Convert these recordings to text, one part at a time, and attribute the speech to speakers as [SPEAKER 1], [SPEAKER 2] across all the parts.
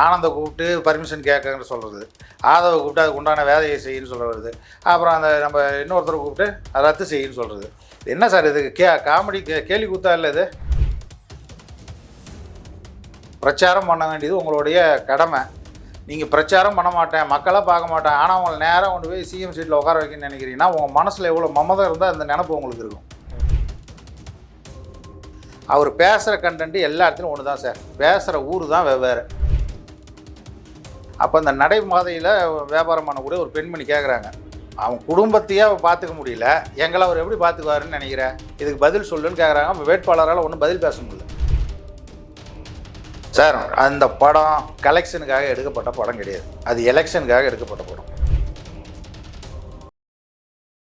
[SPEAKER 1] ஆனந்தை கூப்பிட்டு பர்மிஷன் கேட்கன்னு சொல்கிறது, ஆதவை கூப்பிட்டு அதுக்கு உண்டான வேலையை செய்யுன்னு சொல்ல வருது, அப்புறம் அந்த நம்ம இன்னொருத்தரை கூப்பிட்டு அதை ரத்து செய்யுன்னு சொல்கிறது. என்ன சார் இது காமெடி கேலி கூத்தா இல்லை இது? பிரச்சாரம் பண்ண வேண்டியது உங்களுடைய கடமை. நீங்கள் பிரச்சாரம் பண்ண மாட்டேன், மக்களை பார்க்க மாட்டேன், ஆனால் அவங்களை நேராக கொண்டு போய் சிஎம் சீட்டில் உட்கார வைக்கணும்னு நினைக்கிறீங்கன்னா உங்கள் மனசில் எவ்வளோ மமதம் இருந்தால் அந்த நினப்பு உங்களுக்கு இருக்கும். அவர் பேசுகிற கண்டென்ட் எல்லா இடத்துலையும் ஒன்று தான் சார், பேசுகிற ஊர் தான் வெவ்வேறு. அப்போ இந்த நடைபாதையில் வியாபாரம் பண்ணக்கூடிய ஒரு பெண்மணி கேட்குறாங்க, அவன் குடும்பத்தையே பார்த்துக்க முடியல, எங்களை அவர் எப்படி பார்த்துக்குவாருன்னு நினைக்கிறேன், இதுக்கு பதில் சொல்லுன்னு கேட்குறாங்க. அப்போ வேட்பாளரால் ஒன்றும் பதில் பேச முடியல. சார் அந்த படம் கலெக்ஷனுக்காக எடுக்கப்பட்ட படம் கிடையாது, அது எலெக்ஷனுக்காக எடுக்கப்பட்ட படம்.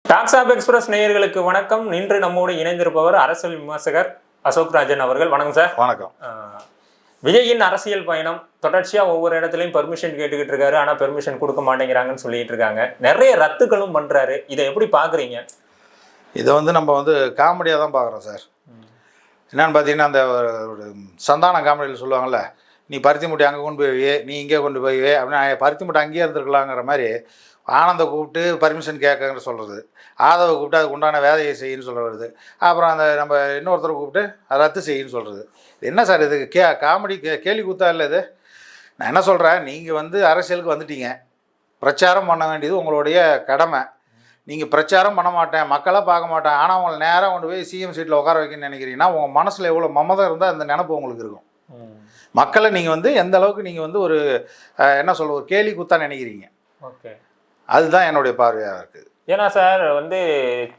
[SPEAKER 2] டாக்ஸ் ஆப் எக்ஸ்பிரஸ் நேயர்களுக்கு வணக்கம். இன்று நம்மோடு இணைந்திருப்பவர் அரசியல் விமர்சகர் அசோக் ராஜன் அவர்கள். வணக்கம் சார்.
[SPEAKER 1] வணக்கம்.
[SPEAKER 2] விஜயின் அரசியல் பயணம் தொடர்ச்சியாக ஒவ்வொரு இடத்துலையும் பெர்மிஷன் கேட்டுக்கிட்டு இருக்காரு, ஆனால் பெர்மிஷன் கொடுக்க மாட்டேங்கிறாங்கன்னு சொல்லிட்டு இருக்காங்க. நிறைய ரத்துக்களும் பண்ணுறாரு. இதை எப்படி பார்க்குறீங்க?
[SPEAKER 1] இதை நம்ம காமெடியாக தான் பார்க்குறோம் சார். என்னென்னு பார்த்தீங்கன்னா, அந்த சந்தான காமெடியில் சொல்லுவாங்கள்ல, நீ பருத்தி மூட்டை அங்கே கொண்டு போய் நீ இங்கே கொண்டு போய் அப்படின்னு, பருத்தி மூட்டை அங்கேயே இருந்துருக்கலாங்கிற மாதிரி ஆனந்தை கூப்பிட்டு பர்மிஷன் கேட்கன்னு சொல்கிறது, ஆதவை கூப்பிட்டு அதுக்கு உண்டான வேலையை செய்யுன்னு சொல்ல வருது, அப்புறம் அந்த நம்ம இன்னொருத்தரை கூப்பிட்டு அதை ரத்து செய்யுன்னு சொல்கிறது. என்ன சார் இது காமெடி கேலி கூத்தா இல்லை இது? நான் என்ன சொல்கிறேன், நீங்கள் அரசியலுக்கு வந்துட்டீங்க, பிரச்சாரம் பண்ண வேண்டியது உங்களுடைய கடமை. நீங்கள் பிரச்சாரம் பண்ண மாட்டேன், மக்களை பார்க்க மாட்டேன், ஆனால் அவங்களை நேராக கொண்டு போய் சிஎம் சீட்டில் உட்கார வைக்கணும்னு நினைக்கிறீங்கன்னா உங்கள் மனசில் எவ்வளோ மமதம் இருந்தால் அந்த நினப்பு உங்களுக்கு இருக்கும். மக்களை நீங்கள் எந்த அளவுக்கு நீங்கள் ஒரு என்ன சொல்ல ஒரு கேலி கூத்தா நினைக்கிறீங்க.
[SPEAKER 2] ஓகே,
[SPEAKER 1] அதுதான் என்னுடைய பார்வையாக இருக்குது.
[SPEAKER 2] ஏன்னா சார்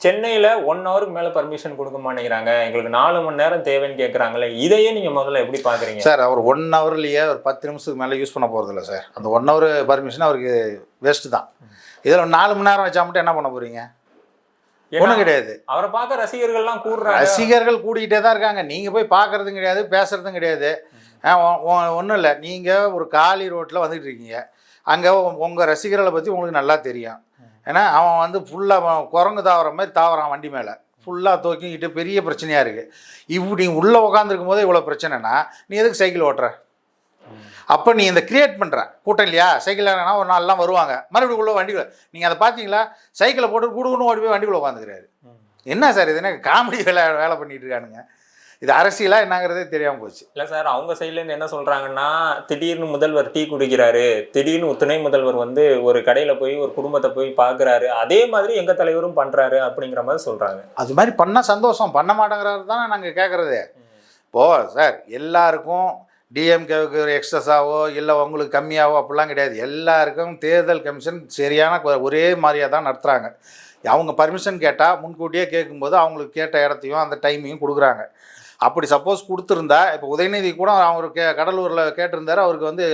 [SPEAKER 2] சென்னையில் 1 ஹவருக்கு மேலே பர்மிஷன் கொடுக்க மாட்டேங்கிறாங்க, எங்களுக்கு 4 மணி நேரம் தேவைன்னு கேட்குறாங்களே, இதையே நீங்கள் முதல்ல எப்படி பார்க்குறீங்க?
[SPEAKER 1] சார் அவர் 1 ஹவர்லேயே ஒரு 10 நிமிஷத்துக்கு மேலே யூஸ் பண்ண போகிறதில்ல சார். அந்த 1 ஹவர் பர்மிஷன் அவருக்கு வேஸ்ட்டு தான். இதில் 4 மணி நேரம் வச்சா மட்டும் என்ன பண்ண போகிறீங்க? ஒன்றும் கிடையாது.
[SPEAKER 2] அவரை பார்க்க ரசிகர்கள்லாம் கூடுறாங்க.
[SPEAKER 1] ரசிகர்கள் கூடிக்கிட்டே தான் இருக்காங்க. நீங்கள் போய் பார்க்குறதும் கிடையாது, பேசுகிறதும் கிடையாது. ஒன்றும் இல்லை, நீங்கள் ஒரு காலி ரோட்டில் வந்துட்டு இருக்கீங்க, அங்கே உங்கள் ரசிகர்களை பற்றி உங்களுக்கு நல்லா தெரியும். ஏன்னா அவன் ஃபுல்லாக குரங்கு தாவற மாதிரி தாவறான், வண்டி மேலே ஃபுல்லாக தூக்கிக்கிட்டு பெரிய பிரச்சனையாக இருக்குது. இப்படி நீங்கள் உள்ளே உட்காந்துருக்கும் போதே இவ்வளோ பிரச்சனைனா நீ எதுக்கு சைக்கிள் ஓட்டுற? அப்போ நீ இந்த கிரியேட் பண்ணுற கூட்டம் இல்லையா? சைக்கிள் ஏன்னா ஒரு நாள்லாம் வருவாங்க, மறுபடியும் உள்ள வண்டிக்குள்ள நீங்கள் அதை பார்த்தீங்களா, சைக்கிளை போட்டு கூடுன்னு ஓடி போய் வண்டிக்குள்ளே உட்காந்துக்கிறாரு. என்ன சார் இது? என்ன காமெடி வேலை பண்ணிட்டு இருக்கானுங்க? இது அரசியலாக என்னங்கிறதே தெரியாமல் போச்சு.
[SPEAKER 2] இல்லை சார், அவங்க சைட்லேருந்து என்ன சொல்கிறாங்கன்னா, திடீர்னு முதல்வர் டீ குடிக்கிறாரு, திடீர்னு துணை முதல்வர் ஒரு கடையில் போய் ஒரு குடும்பத்தை போய் பார்க்குறாரு, அதே மாதிரி எங்கள் தலைவரும் பண்ணுறாரு அப்படிங்கிற மாதிரி சொல்கிறாங்க.
[SPEAKER 1] அது மாதிரி பண்ணால் சந்தோஷம், பண்ண மாட்டேங்கிறாரு தானே நாங்கள் கேட்குறது. இப்போது சார் எல்லாருக்கும் டிஎம்கேவுக்கு ஒரு எக்ஸஸாவோ இல்லை உங்களுக்கு கம்மியாகவோ அப்படிலாம் கிடையாது. எல்லாருக்கும் தேர்தல் கமிஷன் சரியான ஒரே மாதிரியாக தான் நடத்துகிறாங்க. அவங்க பர்மிஷன் கேட்டால் முன்கூட்டியே கேட்கும்போது அவங்களுக்கு கேட்ட இடத்தையும் அந்த டைமையும் கொடுக்குறாங்க. அப்படி சப்போஸ் கொடுத்துருந்தா, இப்போ உதயநிதி கூட அவர் கடலூரில் கேட்டிருந்தார், அவருக்கு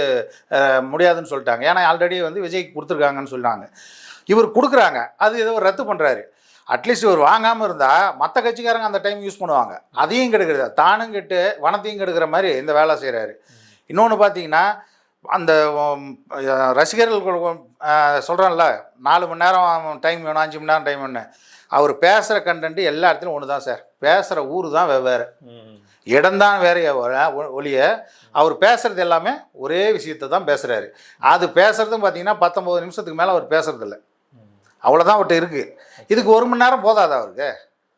[SPEAKER 1] முடியாதுன்னு சொல்லிட்டாங்க. ஏன்னா ஆல்ரெடி விஜய்க்கு கொடுத்துருக்காங்கன்னு சொன்னாங்க. இவர் கொடுக்குறாங்க, அது ஏதோ ரத்து பண்ணுறாரு. அட்லீஸ்ட் இவர் வாங்காமல் இருந்தால் மற்ற கட்சிக்காரங்க அந்த டைம் யூஸ் பண்ணுவாங்க. அதையும் கெடுக்கிறது, தானும் கெட்டு வனத்தையும் கெடுக்கிற மாதிரி இந்த வேலை செய்கிறாரு. இன்னொன்று பார்த்தீங்கன்னா, அந்த ரசிகர்கள் சொல்கிறான்ல 4 மணி நேரம் டைம் வேணும், 5 மணி நேரம் டைம் வேணும், அவர் பேசுகிற கண்டென்ட் எல்லா இடத்துலையும் ஒன்று தான் சார், பேசுகிற ஊர் தான் வெவ்வேறு, இடம்தான் வேற ஒழிய அவர் பேசுகிறது எல்லாமே ஒரே விஷயத்தை தான் பேசுகிறாரு. அது பேசுகிறதும் பார்த்தீங்கன்னா 19 நிமிஷத்துக்கு மேலே அவர் பேசுகிறதில்ல, அவ்வளோதான் அவர்கிட்ட இருக்குது. இதுக்கு 1 மணி நேரம் போதாதா அவருக்கு?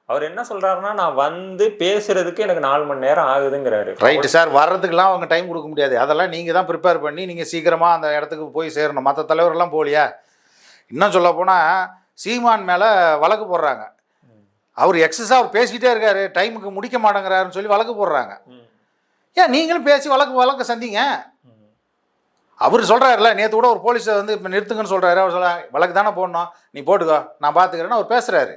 [SPEAKER 2] அவர் என்ன சொல்கிறாருன்னா, நான் பேசுகிறதுக்கு எனக்கு 4 மணி நேரம் ஆகுதுங்கிறாரு.
[SPEAKER 1] ரைட்டு சார், வர்றதுக்கெல்லாம் அவங்க டைம் கொடுக்க முடியாது. அதெல்லாம் நீங்கள் தான் ப்ரிப்பேர் பண்ணி நீங்கள் சீக்கிரமாக அந்த இடத்துக்கு போய் சேரணும். மற்ற தலைவர்கள்லாம் போகலையா? இன்னும் சொல்ல போனால் சீமான் மேலே வழக்கு போடுறாங்க. அவர் எக்ஸஸாக அவர் பேசிக்கிட்டே இருக்காரு, டைமுக்கு முடிக்க மாட்டேங்கிறாருன்னு சொல்லி வழக்கு போடுறாங்க. ஏன் நீங்களும் பேசி வழக்கு சந்திங்க. அவர் சொல்கிறாருல, நேற்று கூட ஒரு போலீஸை இப்போ நிறுத்துங்கன்னு சொல்கிறாரு. அவர் வழக்கு தானே போடணும், நீ போட்டுக்கோ நான் பார்த்துக்கிறேன்னு அவர் பேசுகிறாரு.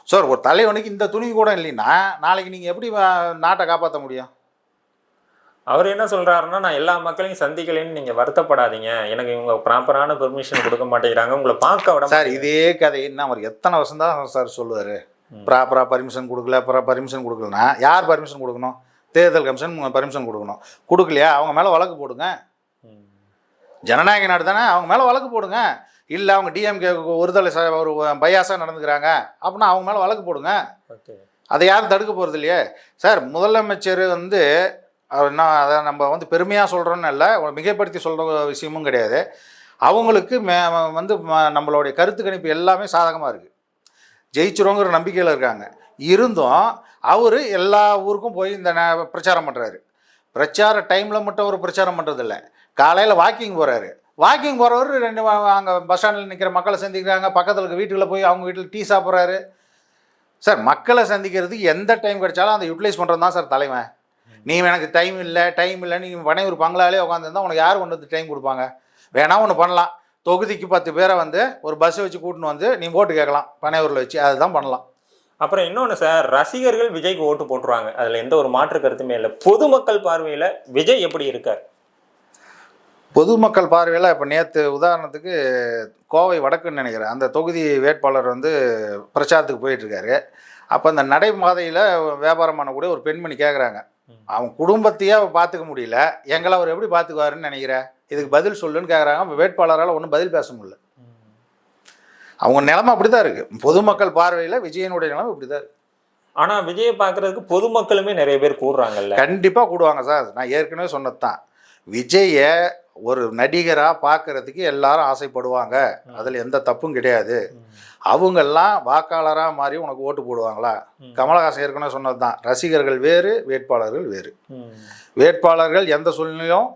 [SPEAKER 1] சார் ஒரு தலைவனுக்கு இந்த துணிவு கூட இல்லைன்னா நாளைக்கு நீங்கள் எப்படி நாட்டை காப்பாற்ற முடியும்?
[SPEAKER 2] அவர் என்ன சொல்கிறாருன்னா, நான் எல்லா மக்களையும் சந்திக்கலைன்னு நீங்கள் வருத்தப்படாதீங்க, எனக்கு இவங்க ப்ராப்பரான பெர்மிஷன் கொடுக்க மாட்டேங்கிறாங்க, உங்களை பார்க்க விட.
[SPEAKER 1] சார் இதே கதைன்னு அவர் எத்தனை வருஷம் தான் சார் சொல்லுவார், ப்ராப்பராக பர்மிஷன் கொடுக்கல, பர்மிஷன் கொடுக்கலன்னா யார் பர்மிஷன் கொடுக்கணும்? தேர்தல் கமிஷன் பர்மிஷன் கொடுக்கணும். கொடுக்கலையா அவங்க மேலே வழக்கு போடுங்க. ஜனநாயக நாடு தானே, அவங்க மேலே வழக்கு போடுங்க. இல்லை அவங்க டிஎம்கே ஒருதலை ஒரு பையாஸாக நடந்துக்கிறாங்க அப்படின்னா அவங்க மேலே வழக்கு போடுங்க. அதை யாரும் தடுக்க போகிறது இல்லையே. சார் முதலமைச்சர் என்ன அதை நம்ம வந்து பெருமையாக சொல்கிறோன்னு இல்லை, மிகைப்படுத்தி சொல்கிற விஷயமும் கிடையாது. அவங்களுக்கு வந்து நம்மளுடைய கருத்து கணிப்பு எல்லாமே சாதகமாக இருக்குது, ஜெயிச்சிருவோங்கிற நம்பிக்கையில் இருக்காங்க. இருந்தும் அவர் எல்லா ஊருக்கும் போய் இந்த பிரச்சாரம் பண்ணுறாரு. பிரச்சார டைமில் மட்டும் அவர் பிரச்சாரம் பண்ணுறதில்ல, காலையில் வாக்கிங் போகிறாரு. வாக்கிங் போகிறவர் அங்கே பஸ் ஸ்டாண்டில் நிற்கிற மக்களை சந்திக்கிறாங்க, பக்கத்தில் இருக்க வீட்டுக்குள்ளே போய் அவங்க வீட்டில் டீ சாப்பிட்றாரு. சார், மக்களை சந்திக்கிறதுக்கு எந்த டைம் கிடைச்சாலும் அதை யூட்டிலைஸ் பண்ணுறது தான் சார் தலைவன். நீ எனக்கு டைம் இல்லை நீ ஒரு பங்களாலே உட்காந்துருந்தா உனக்கு யார் கொண்டு வந்து டைம் கொடுப்பாங்க? வேணா ஒன்று பண்ணலாம், தொகுதிக்கு 10 பேரை வந்து ஒரு பஸ்ஸை வச்சு கூட்டின்னு வந்து நீ ஓட்டு கேட்கலாம் பனையூரில் வச்சு, அதுதான் பண்ணலாம்.
[SPEAKER 2] அப்புறம் இன்னொன்று சார், ரசிகர்கள் விஜய்க்கு ஓட்டு போட்டுருவாங்க, அதில் எந்த ஒரு மாற்று கருத்துமே இல்லை. பொதுமக்கள் பார்வையில் விஜய் எப்படி இருக்கார்?
[SPEAKER 1] பொதுமக்கள் பார்வையில் இப்போ நேற்று உதாரணத்துக்கு கோவை வடக்குன்னு நினைக்கிறேன், அந்த தொகுதி வேட்பாளர் வந்து பிரச்சாரத்துக்கு போயிட்டுருக்காரு. அப்போ அந்த நடைபாதையில் வியாபாரம் பண்ணக்கூடிய ஒரு பெண்மணி கேட்குறாங்க, அவன் குடும்பத்தையே பார்த்துக்க முடியல, எங்களை அவர் எப்படி பார்த்துக்குவாருன்னு நினைக்கிறேன், இதுக்கு பதில் சொல்லுன்னு கேட்குறாங்க. வேட்பாளரால் ஒன்றும் பதில் பேச முடியல. அவங்க நிலைமை அப்படி தான் இருக்குது. பொதுமக்கள் பார்வையில் விஜயனுடைய நிலைமை இப்படி தான் இருக்குது.
[SPEAKER 2] ஆனால் விஜயை பார்க்குறதுக்கு பொதுமக்களுமே நிறைய பேர் கூடுறாங்கல்ல?
[SPEAKER 1] கண்டிப்பாக கூடுவாங்க சார். நான் ஏற்கனவே சொன்னது தான், விஜயை ஒரு நடிகராக பார்க்குறதுக்கு எல்லாரும் ஆசைப்படுவாங்க, அதில் எந்த தப்பும் கிடையாது. அவங்கெல்லாம் வாக்காளராக மாறி உனக்கு ஓட்டு போடுவாங்களா? கமலஹாசன் ஏற்கனவே சொன்னது தான், ரசிகர்கள் வேறு வேட்பாளர்கள் வேறு. வேட்பாளர்கள் எந்த சூழ்நிலையும்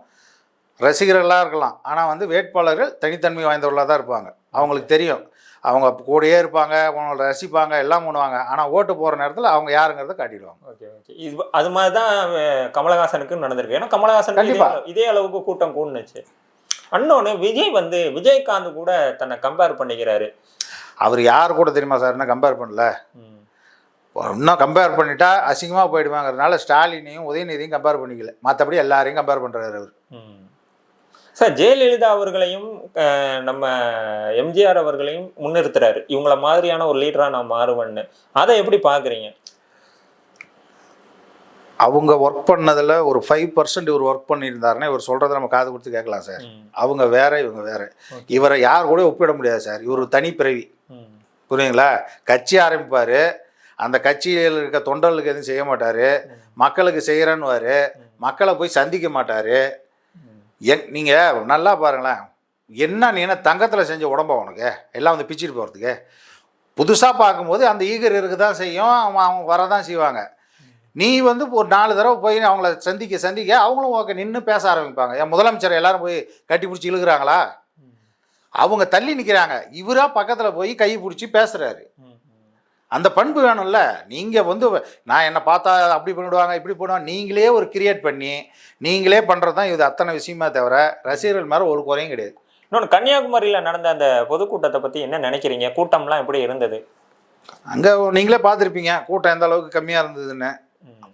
[SPEAKER 1] ரசிகர்களாக இருக்கலாம், ஆனால் வந்து வேட்பாளர்கள் தனித்தன்மை வாய்ந்தவர்களாக தான் இருப்பாங்க. அவங்களுக்கு தெரியும், அவங்க கூடயே இருப்பாங்க, அவங்கள ரசிப்பாங்க, எல்லாம் பண்ணுவாங்க. ஆனால் ஓட்டு போகிற நேரத்தில் அவங்க யாருங்கிறத காட்டிடுவாங்க.
[SPEAKER 2] Okay okay. இது அது மாதிரி தான் கமலஹாசனுக்கு நடந்திருக்கு. ஏன்னா கமலஹாசன் இதே அளவுக்கு கூட்டம் கூடுனுச்சு. இன்னொன்று, விஜய் வந்து விஜயகாந்த் கூட தன்னை கம்பேர் பண்ணிக்கிறாரு.
[SPEAKER 1] அவர் யார் கூட தெரியுமா சார்? என்ன கம்பேர் பண்ணல, இன்னும் கம்பேர் பண்ணிட்டா அசிங்கமாக போயிடுவாங்கிறதுனால ஸ்டாலினையும் உதயநிதியும் கம்பேர் பண்ணிக்கல, மற்றபடி எல்லாரையும் கம்பேர் பண்ணுறாரு அவர்.
[SPEAKER 2] சார், ஜெயலலிதா அவர்களையும் நம்ம எம்ஜிஆர் அவர்களையும் முன்னிறுத்துறாரு, இவங்கள மாதிரியான ஒரு லீடராக நான் மாறுவேன்னு. அதை எப்படி பார்க்குறீங்க?
[SPEAKER 1] அவங்க ஒர்க் பண்ணதில் ஒரு 5% இவர் ஒர்க் பண்ணியிருந்தாருன்னா இவர் சொல்கிறத நம்ம காது கொடுத்து கேட்கலாம் சார். அவங்க வேற, இவங்க வேற. இவரை யார் கூட ஒப்பிட முடியாது சார். இவர் ஒரு தனிப்பிறவி, புரியுங்களா? கட்சி ஆரம்பிப்பார், அந்த கட்சியில் இருக்க தொண்டர்களுக்கு எதுவும் செய்ய மாட்டார், மக்களுக்கு செய்கிறேன்னுவார், மக்களை போய் சந்திக்க மாட்டார். நீங்கள் நல்லா பாருங்களேன், நீ என்ன தங்கத்தில் செஞ்ச உடம்பா உனக்கு எல்லாம் வந்து பிச்சுட்டு போகிறதுக்கு? புதுசாக பார்க்கும்போது அந்த ஈகர் இருக்க தான் செய்யும், அவங்க வரதான் செய்வாங்க. நீ வந்து ஒரு 4 தடவை போய் அவங்கள சந்திக்க அவங்களும் ஓகே நின்று பேச ஆரம்பிப்பாங்க. என் முதலமைச்சர் எல்லாரும் போய் கட்டி பிடிச்சி இழுக்கிறாங்களா? அவங்க தள்ளி நிற்கிறாங்க, இவராக பக்கத்தில் போய் கை பிடிச்சி பேசுகிறாரு. அந்த பண்பு வேணும்ல. நீங்கள் வந்து நான் என்னை பார்த்தா அப்படி பண்ணிவிடுவாங்க இப்படி பண்ணுவாங்க, நீங்களே ஒரு கிரியேட் பண்ணி நீங்களே பண்ணுறது தான் இது அத்தனை விஷயமா தவிர ரசிகர்கள் மேலே ஒரு குறையும் கிடையாது.
[SPEAKER 2] இன்னொன்று, கன்னியாகுமரியில் நடந்த அந்த பொதுக்கூட்டத்தை பற்றி என்ன நினைக்கிறீங்க? கூட்டம்லாம் எப்படி இருந்தது?
[SPEAKER 1] அங்கே நீங்களே பார்த்துருப்பீங்க கூட்டம் எந்த அளவுக்கு கம்மியாக இருந்ததுன்னு.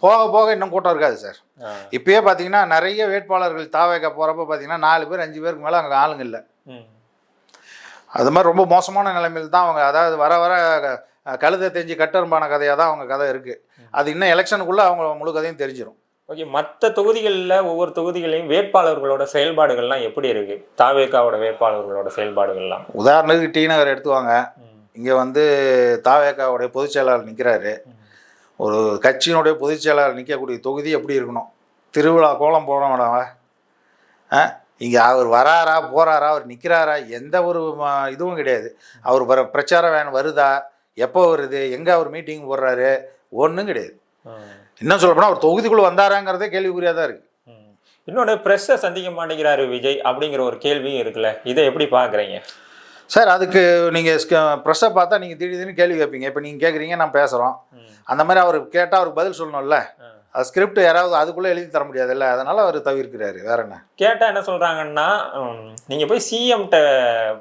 [SPEAKER 1] போக போக இன்னும் கூட்டம் இருக்காது சார். இப்பயே பார்த்தீங்கன்னா நிறைய வேட்பாளர்கள் தாவேக போகிறப்ப பார்த்தீங்கன்னா 4 பேர் 5 பேருக்கு மேலே அங்கே ஆளுங்க இல்லை. அது மாதிரி ரொம்ப மோசமான நிலைமையில் தான் அவங்க, அதாவது வர வர கழுதை தெரிஞ்சு கட்டரும்பான கதையாக தான் அவங்க கதை இருக்குது. அது இன்னும் எலெக்ஷனுக்குள்ளே அவங்க முழு கதையும் தெரிஞ்சிடும்.
[SPEAKER 2] ஓகே. மற்ற தொகுதிகளில் ஒவ்வொரு தொகுதிகளையும் வேட்பாளர்களோட செயல்பாடுகள்லாம் எப்படி இருக்குது? தாவேகாவோட வேட்பாளர்களோட செயல்பாடுகள்லாம்
[SPEAKER 1] உதாரணத்துக்கு டி நகர் எடுத்துவாங்க. இங்கே வந்து தாவேகாவுடைய பொதுச் செயலாளர் நிற்கிறாரு. ஒரு கட்சியினுடைய பொதுச் செயலாளர் நிற்கக்கூடிய தொகுதி எப்படி இருக்கணும்? திருவிழா கோலம் போனவங்க இங்கே அவர் வராரா போகிறாரா, அவர் நிற்கிறாரா, எந்த ஒரு இதுவும் கிடையாது. அவர் பிரச்சாரம் வேணும் வருதா, எப்போ வருது, எங்கே அவர் மீட்டிங் போடுறாரு, ஒன்றும் கிடையாது. இன்னும் சொல்லப்போனால் அவர் தொகுதிக்குள்ளே வந்தாராங்கிறதே கேள்விக்குறியாக தான் இருக்குது.
[SPEAKER 2] இன்னொன்று, ப்ரெஸ்ஸை சந்திக்க மாட்டேங்கிறாரு விஜய் அப்படிங்கிற ஒரு கேள்வியும் இருக்குல்ல, இதை எப்படி பார்க்குறீங்க
[SPEAKER 1] சார்? அதுக்கு நீங்கள் ப்ரெஸ்ஸை பார்த்தா நீங்கள் திடீர்னு கேள்வி கேட்பீங்க. இப்போ நீங்கள் கேட்குறீங்க, நான் பேசுகிறோம், அந்த மாதிரி அவர் கேட்டால் அவருக்கு பதில் சொல்லணும்ல. அது ஸ்கிரிப்ட் யாராவது அதுக்குள்ளே எழுதி தர முடியாதுல்ல, அதனால் அவர் தவிர்க்கிறாரு. வேற என்ன
[SPEAKER 2] கேட்டால் என்ன சொல்கிறாங்கன்னா, நீங்கள் போய் சிஎம்கிட்ட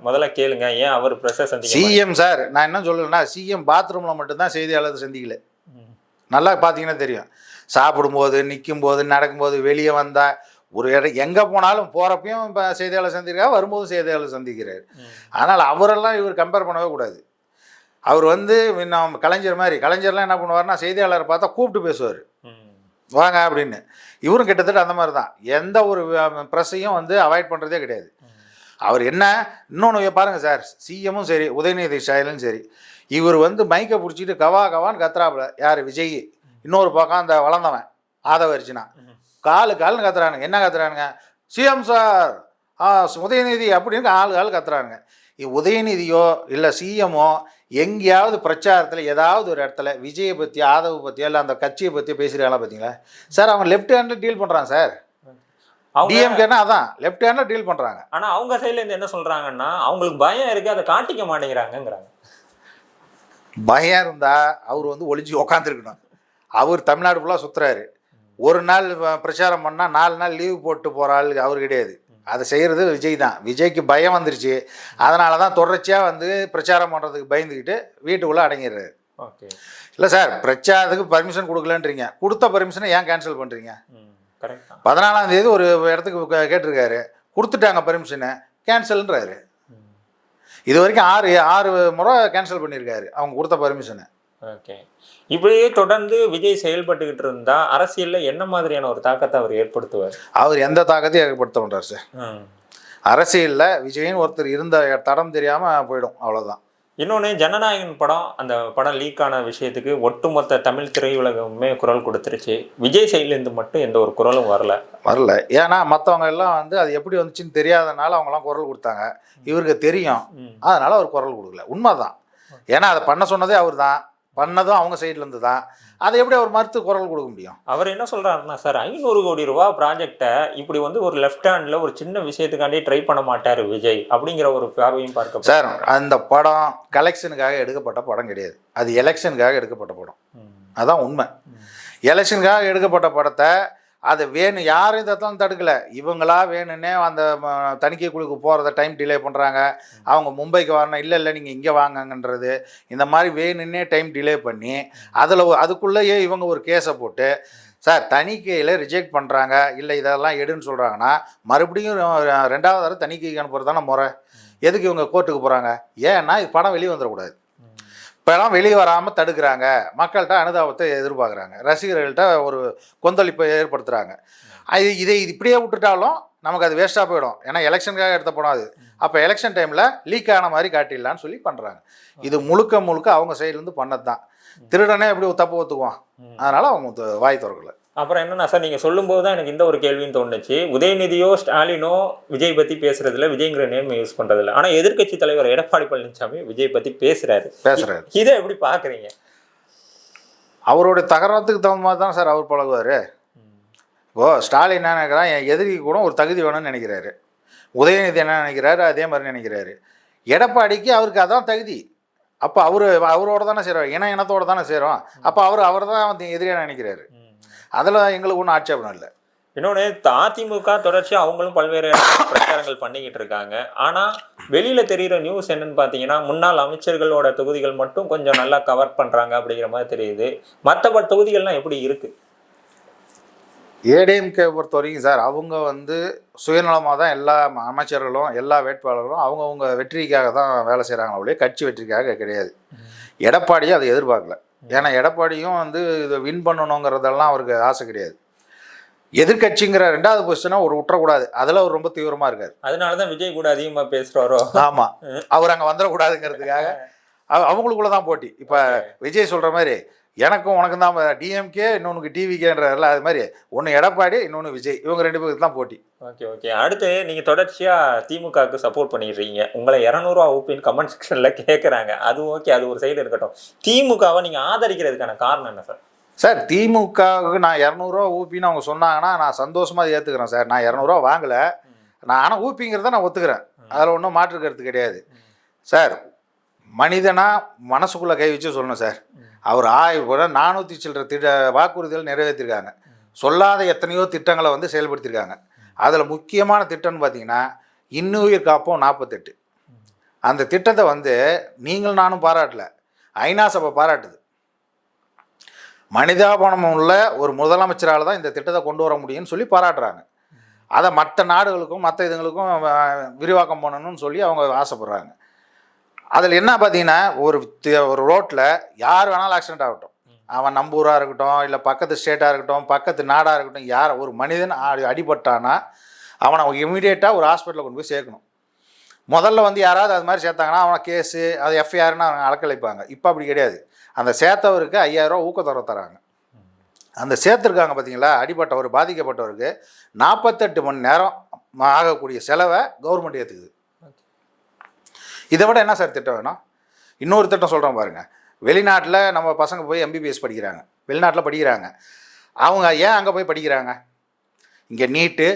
[SPEAKER 2] முதல்ல கேளுங்க, ஏன் அவர் ப்ரெஸ்ஸை சந்திக்க?
[SPEAKER 1] சிஎம் சார், நான் என்ன சொல்லுவேன்னா, சிஎம் பாத்ரூமில் மட்டும்தான் செய்தியாளர் சந்திக்கல. நல்லா பார்த்தீங்கன்னா தெரியும். சாப்பிடும்போது, நிற்கும்போது, நடக்கும்போது, வெளியே வந்தால் ஒரு இடம் எங்கே போனாலும் போகிறப்பையும் இப்போ செய்தியாளர் சந்திக்கிறார், வரும்போது செய்தியாளர் சந்திக்கிறார். அதனால் அவரெல்லாம் இவர் கம்பேர் பண்ணவே கூடாது. அவர் வந்து நம்ம கலைஞர் மாதிரி, கலைஞர்லாம் என்ன பண்ணுவார்னா செய்தியாளரை பார்த்தா கூப்பிட்டு பேசுவார், வாங்க அப்படின்னு. இவரும் கிட்டத்தட்ட அந்த மாதிரி தான். எந்த ஒரு ப்ரெஸ்ஸையும் வந்து அவாய்ட் பண்ணுறதே கிடையாது. அவர் என்ன இன்னொன்று பாருங்கள் சார், சிஎம்மும் சரி உதயநிதி ஸ்டாலினும் சரி, இவர் வந்து மைக்கை பிடிச்சிட்டு கவான்னு கத்துறாப்புல. யார்? விஜய். இன்னொரு பக்கம் அந்த வளர்ந்தவன் ஆதவ அர்ஜுனா காலுன்னு கத்துறானுங்க. என்ன கத்துறானுங்க? சிஎம் சார், உதயநிதி அப்படின்னு ஆளு கத்துறானுங்க. உதயநிதியோ இல்லை சிஎம்மோ எங்கேயாவது பிரச்சாரத்தில் ஏதாவது ஒரு இடத்துல விஜயை பற்றி, ஆதவ பற்றியோ இல்லை அந்த கட்சியை பற்றியோ பேசுகிறாங்களா பார்த்தீங்களா? சார் அவங்க லெஃப்ட் ஹேண்டில் டீல் பண்ணுறான் சார். டிஎம்கேனா அதான் லெஃப்ட் ஹேண்டில் டீல் பண்ணுறாங்க.
[SPEAKER 2] ஆனால் அவங்க சைட்லேருந்து என்ன சொல்கிறாங்கன்னா, அவங்களுக்கு பயம் இருக்குது, அதை காட்டிக்க மாட்டேங்கிறாங்கங்கிறாங்க.
[SPEAKER 1] பயம் இருந்தால் அவர் வந்து ஒளிஞ்சு உக்காந்துருக்கணும். அவர் தமிழ்நாடு ஃபுல்லாக சுற்றுறாரு. ஒரு நாள் பிரச்சாரம் பண்ணால் 4 நாள் லீவு போட்டு போகிற ஆள் அவர் கிடையாது. அதை செய்கிறது விஜய் தான். விஜய்க்கு பயம் வந்துருச்சு. அதனால தான் தொடர்ச்சியாக வந்து பிரச்சாரம் பண்ணுறதுக்கு பயந்துக்கிட்டு வீட்டுக்குள்ளே அடங்கிடுறாரு.
[SPEAKER 2] ஓகே.
[SPEAKER 1] இல்லை சார், பிரச்சாரத்துக்கு பர்மிஷன் கொடுக்கலன்றீங்க, கொடுத்த பர்மிஷனை ஏன் கேன்சல் பண்ணுறீங்க?
[SPEAKER 2] கரெக்ட்.
[SPEAKER 1] 14ஆம் தேதி ஒரு இடத்துக்கு கேட்டிருக்காரு, கொடுத்துட்டாங்க பர்மிஷனை, கேன்சல்ன்றாரு. இது வரைக்கும் 6 முறை கேன்சல் பண்ணியிருக்காரு அவங்க கொடுத்த பர்மிஷனை.
[SPEAKER 2] ஓகே. இப்படியே தொடர்ந்து விஜய் செயல்பட்டுக்கிட்டு இருந்தா அரசியல்ல என்ன மாதிரியான ஒரு தாக்கத்தை அவர் ஏற்படுத்துவார்? அவர்
[SPEAKER 1] எந்த தாக்கத்தையும் ஏற்படுத்த மாட்டார் சார். அரசியலில் விஜயின்னு ஒருத்தர் இருந்த தடம் தெரியாமல் போயிடும், அவ்வளோதான்.
[SPEAKER 2] இன்னொன்று, ஜனநாயகன் படம், அந்த படம் லீக் ஆன விஷயத்துக்கு ஒட்டுமொத்த தமிழ் திரையுலகமே குரல் கொடுத்துருச்சு. விஜய் சைட்லேருந்து மட்டும் எந்த ஒரு குரலும் வரல. ஏன்னா மற்றவங்க எல்லாம் வந்து அது எப்படி வந்துச்சுன்னு தெரியாதனால அவங்களாம் குரல் கொடுத்தாங்க. இவருக்கு தெரியும், அதனால அவர் குரல் கொடுக்கல. உண்மைதான். ஏன்னா அதை பண்ண சொன்னதே அவர் தான், பண்ணதும் அவங்க சைட்லேருந்து தான். அதை எப்படி அவர் மறுத்து குரல் கொடுக்க முடியும்? அவர் என்ன சொல்கிறாருன்னா, சார் 500 கோடி ரூபா ப்ராஜெக்டை இப்படி வந்து ஒரு லெஃப்ட் ஹேண்டில் ஒரு சின்ன விஷயத்துக்காண்டி ட்ரை பண்ண மாட்டார் விஜய் அப்படிங்கிற ஒரு பார்வையும் பார்க்க. சார், அந்த படம் கலெக்ஷனுக்காக எடுக்கப்பட்ட படம் கிடையாது, அது எலெக்ஷனுக்காக எடுக்கப்பட்ட படம். அதான் உண்மை. எலெக்ஷனுக்காக எடுக்கப்பட்ட படத்தை அது வேணும், யாரும் இதெல்லாம் தடுக்கலை. இவங்களா வேணுன்னே அந்த தணிக்கை குழுக்கு போகிறத டைம் டிலே பண்ணுறாங்க. அவங்க மும்பைக்கு வரணும், இல்லை நீங்கள் இங்கே வாங்கங்கன்றது, இந்த மாதிரி வேணுன்னே டைம் டிலே பண்ணி அதுக்குள்ளேயே இவங்க ஒரு கேஸை போட்டு, சார் தணிக்கையில் ரிஜெக்ட் பண்ணுறாங்க, இல்லை இதெல்லாம் எடுன்னு சொல்கிறாங்கன்னா மறுபடியும் 2வது தடவை தணிக்கைக்கு அனுப்புறது தானே முறை. எதுக்கு இவங்க கோர்ட்டுக்கு போகிறாங்க? ஏன்னா இது படம் வெளியே வந்துடக்கூடாது. இப்போலாம் வெளியே வராமல் தடுக்கிறாங்க, மக்கள்கிட்ட அனுதாபத்தை எதிர்பார்க்குறாங்க, ரசிகர்கள்ட்ட ஒரு கொந்தளிப்பை ஏற்படுத்துகிறாங்க. இதை இப்படியே விட்டுட்டாலும் நமக்கு அது வேஸ்ட்டாக போயிடும். ஏன்னா எலெக்ஷனுக்காக எடுத்த படம் அது. அப்போ எலெக்ஷன் டைமில் லீக் ஆன மாதிரி காட்டிடலான்னு சொல்லி பண்ணுறாங்க. இது முழுக்க அவங்க சைட்லேருந்து பண்ணது தான். திருடனே எப்படி தப்பு ஒத்துக்குவான், அதனால் அவங்க வாய் திறக்கல. அப்புறம் என்னன்னா சார், நீங்கள் சொல்லும்போது தான் எனக்கு இந்த ஒரு கேள்வின்னு தோணுச்சு. உதயநிதியோ ஸ்டாலினோ விஜய் பற்றி பேசுறதில்ல, விஜய்ங்கிற நேம் யூஸ் பண்ணுறதில்ல. ஆனால் எதிர்கட்சி தலைவர் எடப்பாடி பழனிசாமி விஜய் பற்றி பேசுகிறாரு. இதை எப்படி பார்க்குறீங்க? அவருடைய தகராத்துக்கு தகுந்த மாதிரி தான் சார் அவர் பழகுவார். இப்போது ஸ்டாலின் என்ன நினைக்கிறான், என் எதிரிக்கு கூட ஒரு தகுதி வேணும்னு நினைக்கிறாரு. உதயநிதி என்ன நினைக்கிறாரு, அதே மாதிரி நினைக்கிறாரு. எடப்பாடிக்கு அவருக்கு அதான் தகுதி. அப்போ அவரோட தானே சேரும், இனத்தோடு தானே சேரும். அப்போ அவர் தான் வந்து எதிரியாக நினைக்கிறாரு. அதில் எங்களுக்கு ஒன்றும் ஆட்சேபம் இல்லை. இன்னொன்று, அதிமுக தொடர்ச்சியாக அவங்களும் பல்வேறு பிரச்சாரங்கள் பண்ணிக்கிட்டு இருக்காங்க. ஆனால் வெளியில் தெரிகிற நியூஸ் என்னன்னு பார்த்தீங்கன்னா, முன்னாள் அமைச்சர்களோட தொகுதிகள் மட்டும் கொஞ்சம் நல்லா கவர் பண்ணுறாங்க அப்படிங்கிற மாதிரி தெரியுது. மற்ற தொகுதிகள்லாம் எப்படி இருக்குது? ஏடிஎம்கே பொறுத்த வரைக்கும் சார், அவங்க வந்து சுயநலமாக தான் எல்லா அமைச்சர்களும் எல்லா வேட்பாளர்களும் அவங்கவுங்க வெற்றிக்காக தான் வேலை செய்கிறாங்க, அவளே கட்சி வெற்றிக்காக கிடையாது. எடப்பாடியும் அதை எதிர்பார்க்கல. ஏன்னா எடப்பாடியும் வந்து இதை வின் பண்ணணுங்கிறதெல்லாம் அவருக்கு ஆசை கிடையாது. எதிர்கட்சிங்கிற 2வது பொசிஷனை ஒரு விட்டுறக்கூடாது, அதில் அவர் ரொம்ப தீவிரமாக இருக்கார். அதனால தான் விஜய் கூட அதிகமாக பேசுகிறாரோ. ஆமாம், அவர் அங்கே வந்துடக்கூடாதுங்கிறதுக்காக அவங்களுக்குள்ள தான் போட்டி. இப்போ விஜய் சொல்கிற மாதிரி எனக்கும் உனக்கும் தான் டிஎம்கே, இன்னொன்று டிவிகேன்றதில்ல, அது மாதிரி ஒன்று எடப்பாடி, இன்னொன்று விஜய், இவங்க 2 பேருக்கு தான் போட்டி. ஓகே. அடுத்து நீங்கள் தொடர்ச்சியாக திமுகவுக்கு சப்போர்ட் பண்ணிடுறீங்க. உங்களை 200 ரூபா ஊப்பின்னு கமெண்ட் செக்ஷனில் கேட்குறாங்க. அது ஓகே, அது ஒரு சைடு இருக்கட்டும். திமுகவை நீங்கள் ஆதரிக்கிறதுக்கான காரணம் என்ன சார்? சார், திமுகவுக்கு நான் 200 ரூபா ஊப்பின்னு அவங்க சொன்னாங்கன்னா நான் சந்தோஷமாக ஏற்றுக்கிறேன் சார். நான் 200 ரூபா வாங்கலை, நான் ஆனால் ஊப்பிங்கிறத நான் ஒத்துக்கிறேன், அதில் ஒன்றும் மாற்றுக்கிறது கிடையாது சார். மனிதனா மனசுக்குள்ளே கை வச்சு சொல்லணும் சார். அவர் 400 சில்லற வாக்குறுதிகள் நிறைவேற்றிருக்காங்க. சொல்லாத எத்தனையோ திட்டங்களை வந்து செயல்படுத்தியிருக்காங்க. அதில் முக்கியமான திட்டம்னு பார்த்தீங்கன்னா இன்னுயிர் காப்போம் 48. அந்த திட்டத்தை வந்து நீங்கள் நானும் பாராட்டல, ஐநா சபை பாராட்டுது. மனிதாபனம் உள்ள ஒரு முதலமைச்சரால் தான் இந்த திட்டத்தை கொண்டு வர முடியும்னு சொல்லி பாராட்டுறாங்க. அதை மற்ற நாடுகளுக்கும் மற்ற இதுங்களுக்கும் விரிவாக்கம் பண்ணணும்னு சொல்லி அவங்க ஆசைப்படுறாங்க. அதில் என்ன பார்த்தீங்கன்னா, ஒரு ரோட்டில் யார் வேணாலும் ஆக்சிடென்ட் ஆகட்டும், அவன் நம்பூராக இருக்கட்டும், இல்லை பக்கத்து ஸ்டேட்டாக இருக்கட்டும், பக்கத்து நாடாக இருக்கட்டும், யார் ஒரு மனிதன் அடிபட்டானா அவனை இமீடியட்டாக ஒரு ஹாஸ்பிட்டலில் கொண்டு போய் சேர்க்கணும். முதல்ல வந்து யாராவது அது மாதிரி சேர்த்தாங்கன்னா அவனை கேஸு, அது எஃப்ஐஆர்னு அவங்க அலக்களிப்பாங்க. இப்போ அப்படி கிடையாது. அந்த சேர்த்தவருக்கு 5000 ரூபா ஊக்கத்தொகை தராங்க.
[SPEAKER 1] அந்த சேர்த்துருக்காங்க பார்த்தீங்களா, அடிபட்டவர் பாதிக்கப்பட்டவருக்கு 48 மணி நேரம் ஆகக்கூடிய செலவை கவர்மெண்ட் ஏற்றுக்குது. இதை விட என்ன சார் திட்டம் வேணும்? இன்னொரு திட்டம் சொல்கிறோம் பாருங்கள். வெளிநாட்டில் நம்ம பசங்க போய் எம்பிபிஎஸ் படிக்கிறாங்க, வெளிநாட்டில் படிக்கிறாங்க. அவங்க ஏன் அங்கே போய் படிக்கிறாங்க? இங்கே நீட்டு,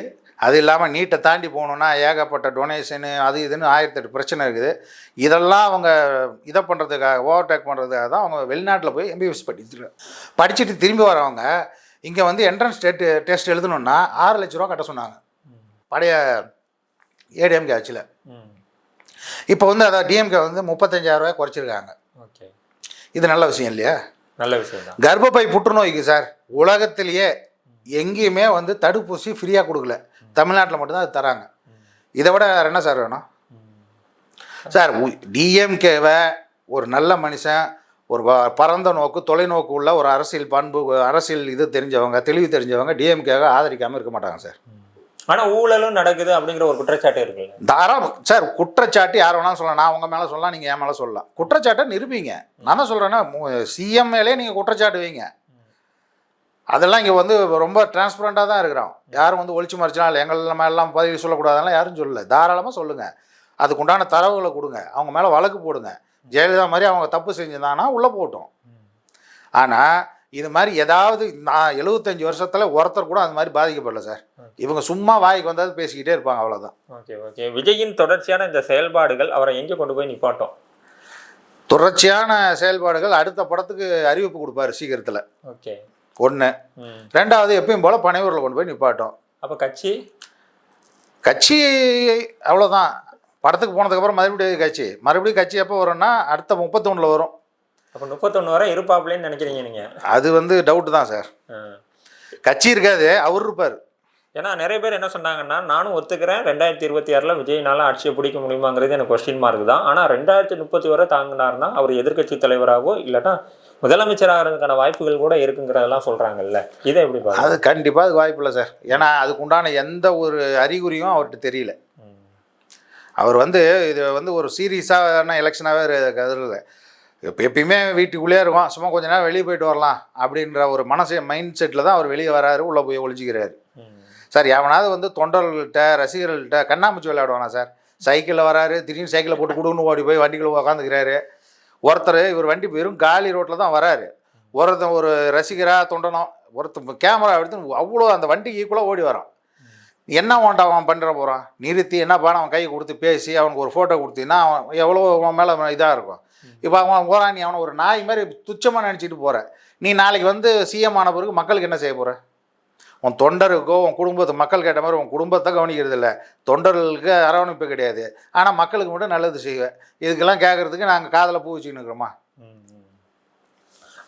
[SPEAKER 1] அது இல்லாமல் நீட்டை தாண்டி போகணுன்னா ஏகப்பட்ட டொனேஷனு அது இதுன்னு 1008 பிரச்சனை இருக்குது. இதெல்லாம் அவங்க இதை பண்ணுறதுக்காக, ஓவர்டேக் பண்ணுறதுக்காக தான் அவங்க வெளிநாட்டில் போய் எம்பிபிஎஸ் படிச்சுட்டு திரும்பி வரவங்க இங்கே வந்து என்ட்ரன்ஸ் டெஸ்ட் எழுதணுன்னா 6 லட்ச ரூபா கட்ட சொன்னாங்க பழைய ஏடிஎம்கே ஆட்சியில். இப்போ வந்து அதை டிஎம்கே வந்து 35,000 ரூபாய் குறைச்சிருக்காங்க.
[SPEAKER 2] ஓகே,
[SPEAKER 1] இது நல்ல விஷயம் இல்லையா?
[SPEAKER 2] நல்ல விஷயம் தான்.
[SPEAKER 1] கர்ப்பப்பை புற்றுநோய்க்கு சார் உலகத்திலேயே எங்கேயுமே வந்து தடுப்பூசி ஃப்ரீயாக கொடுக்கல, தமிழ்நாட்டில் மட்டும்தான் அது தராங்க. இதை விட வேறு என்ன சார் வேணும் சார்? டிஎம்கேவை ஒரு நல்ல மனுஷன், ஒரு பரந்த நோக்கு, தொலைநோக்கு உள்ள ஒரு அரசியல் பண்பு, அரசியல் இது தெரிஞ்சவங்க, தெளிவு தெரிஞ்சவங்க டிஎம்கேவை ஆதரிக்காமல் இருக்க மாட்டாங்க சார்.
[SPEAKER 2] ஆனால் ஊழலும் நடக்குது அப்படிங்கிற ஒரு குற்றச்சாட்டு இருக்குல்ல?
[SPEAKER 1] தாராளம் சார். குற்றச்சாட்டு யார் வேணாலும் சொல்லலாம். நான் உங்கள் மேலே சொல்லலாம், நீங்கள் என் மேலே சொல்லலாம். குற்றச்சாட்டை நிரூபிங்க. நான் தான் சொல்கிறேன்னா, சிஎம் மேலே நீங்கள் குற்றச்சாட்டு வைங்க. அதெல்லாம் இங்கே வந்து ரொம்ப டிரான்ஸ்பரண்ட்டாக தான் இருக்கிறோம். யாரும் வந்து ஒழிச்சு மறைச்சினா இல்லை, எங்கள் மேலாம் பதிவு சொல்லக்கூடாதுலாம் யாரும் சொல்லலை. தாராளமாக சொல்லுங்கள், அதுக்குண்டான தரவுகளை கொடுங்க, அவங்க மேலே வழக்கு போடுங்க. ஜெயலலிதா மாதிரி அவங்க தப்பு செஞ்சுருந்தாங்கன்னா உள்ளே போட்டோம். ஆனால் இது மாதிரி ஏதாவது நான் 75 வருஷத்தில் ஒருத்தர் கூட அந்த மாதிரி பாதிக்கப்படல சார். இவங்க சும்மா வாய்க்கு வந்தாது பேசிக்கிட்டே இருப்பாங்க, அவ்வளோதான்.
[SPEAKER 2] Okay okay. விஜயின் தொடர்ச்சியான இந்த செயல்பாடுகள் அவரை எங்கே கொண்டு போய் நிப்பாட்டும்?
[SPEAKER 1] தொடர்ச்சியான செயல்பாடுகள் அடுத்த படத்துக்கு அறிவிப்பு கொடுப்பாரு சீக்கிரத்தில்.
[SPEAKER 2] ஓகே,
[SPEAKER 1] ஒன்று. ரெண்டாவது எப்பயும் போல் பனையூரில் கொண்டு போய் நிப்பாட்டோம்.
[SPEAKER 2] அப்போ கட்சி
[SPEAKER 1] அவ்வளோதான். படத்துக்கு போனதுக்கப்புறம் மறுபடியும் கட்சி எப்போ வரும்னா அடுத்த 31 வரும்.
[SPEAKER 2] அப்போ 31 வரை இருப்பாப்லேன்னு நினைக்கிறீங்க நீங்கள்?
[SPEAKER 1] அது வந்து டவுட்டு தான் சார். கட்சி இருக்காது, அவர் இருப்பார்.
[SPEAKER 2] ஏன்னா நிறைய பேர் என்ன சொன்னாங்கன்னா, நானும் ஒத்துக்கிறேன் 2026 விஜய்னால ஆட்சியை பிடிக்க முடியுமாங்கிறது எனக்கு கொஸ்டின் மார்க் தான். ஆனால் 2030 வரை தாங்கினார்னா அவர் எதிர்க்கட்சி தலைவராகவோ இல்லைன்னா முதலமைச்சராகிறதுக்கான வாய்ப்புகள் கூட இருக்குங்கிறதெல்லாம் சொல்கிறாங்கல்ல, இதை எப்படி பாருங்க? அது
[SPEAKER 1] கண்டிப்பாக அது வாய்ப்பு இல்லை சார். ஏன்னா அதுக்கு உண்டான எந்த ஒரு அறிகுறியும் அவர்கிட்ட தெரியல. அவர் வந்து இது வந்து ஒரு சீரியஸான எலெக்ஷனாகவே கருதல. எப்பயுமே வீட்டுக்குள்ளேயே இருக்கும், சும்மா கொஞ்ச நேரம் வெளியே போயிட்டு வரலாம் அப்படின்ற ஒரு மைண்ட் செட்டில் தான் அவர் வெளியே வராரு, உள்ளே போய் ஒழிஞ்சிக்கிறாரு. சார் எவனாவது வந்து தொண்டர்கள்கிட்ட ரசிகர்கள்கிட்ட கண்ணாமூச்சி விளையாடுவானா சார்? சைக்கிளில் வராரு, திடீர்னு சைக்கிளை போட்டு கொடுன்னு ஓடி போய் வண்டிக்குள்ளே உட்காந்துக்கிறாரு. ஒருத்தர் இவர் வண்டி வெறும் காலி ரோட்டில் தான் வராரு. ஒருத்தன் ஒரு ரசிகராக தொண்டனும் ஒருத்தர் கேமரா எடுத்து அவ்வளோ அந்த வண்டிக்கு ஈக்குவலாக ஓடி வரான். என்ன ஓண்டா அவன் பண்ணுற போகிறான்? நிறுத்தி என்ன பண்ண அவன் கையை கொடுத்து பேசி அவனுக்கு ஒரு ஃபோட்டோ கொடுத்தீங்கன்னா அவன் எவ்வளோ அவன் மேலே இதாக இருக்கும். இப்போ அவன் போகிறான், நீ அவனை ஒரு நாய் மாதிரி துச்சமாக நினச்சிட்டு போகிற. நீ நாளைக்கு வந்து சிஎம் ஆன பிறகு மக்களுக்கு என்ன செய்ய போகிற? உன் தொண்டருக்கோ உன் குடும்பத்தை மக்கள் கேட்ட மாதிரி உன் குடும்பத்தை கவனிக்கிறது இல்லை, தொண்டர்களுக்கு அரவணைப்பு கிடையாது, ஆனால் மக்களுக்கு மட்டும் நல்லது செய்வேன். இதுக்கெல்லாம் கேட்குறதுக்கு நாங்கள் காதில் பூ வச்சுக்கின்னு இருக்கிறோமா?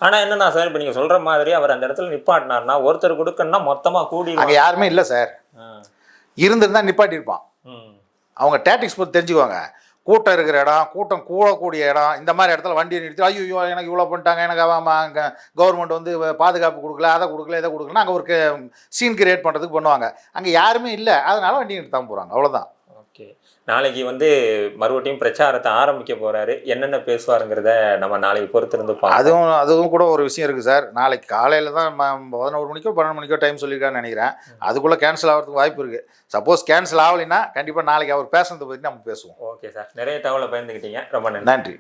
[SPEAKER 2] ஆனால் என்னன்னா சார், இப்போ நீங்கள் சொல்கிற மாதிரி அவர் அந்த இடத்துல நிப்பாட்டினார்னா ஒருத்தர் கொடுக்கணும்னா மொத்தமாக கூடி
[SPEAKER 1] அங்கே யாருமே இல்லை சார். இருந்திருந்தால் நிப்பாட்டியிருப்பான். அவங்க டேட்டிக்ஸ் பற்றி தெரிஞ்சுக்குவாங்க. கூட்டம் இருக்கிற இடம், கூட்டம் கூடக்கூடிய இடம், இந்த மாதிரி இடத்துல வண்டியை நிறுத்தி ஐயோ எனக்கு இவ்வளோ பண்ணிட்டாங்க, எனக்கு அங்கே கவர்மெண்ட் வந்து பாதுகாப்பு கொடுக்கல, அதை கொடுக்கல, இதை கொடுக்கல, அங்கே ஒரு சீன் கிரியேட் பண்ணுறதுக்கு பண்ணுவாங்க. அங்கே யாருமே இல்லை, அதனால வண்டி நிறுத்தாமல் போகிறாங்க, அவ்வளோதான். ஓகே,
[SPEAKER 2] நாளைக்கு வந்து மறுபடியும் பிரச்சாரத்தை ஆரம்பிக்க போகிறாரு. என்னென்ன பேசுவாருங்கிறத நம்ம நாளைக்கு பொறுத்திருந்து பார்ப்போம்.
[SPEAKER 1] அதுவும் கூட ஒரு விஷயம் இருக்குது சார். நாளைக்கு காலையில் தான் 11 மணிக்கோ 12 மணிக்கோ டைம் சொல்லியிருக்கான்னு நினைக்கிறேன். அதுக்குள்ளே கேன்சல் ஆகிறதுக்கு வாய்ப்பு இருக்குது. சப்போஸ் கேன்சல் ஆகலைன்னா கண்டிப்பாக நாளைக்கு அவர் பேசுறதை பற்றி நம்ம பேசுவோம்.
[SPEAKER 2] ஓகே சார், நிறைய தகவலை பயந்துக்கிட்டீங்க, ரொம்ப
[SPEAKER 1] நன்றி.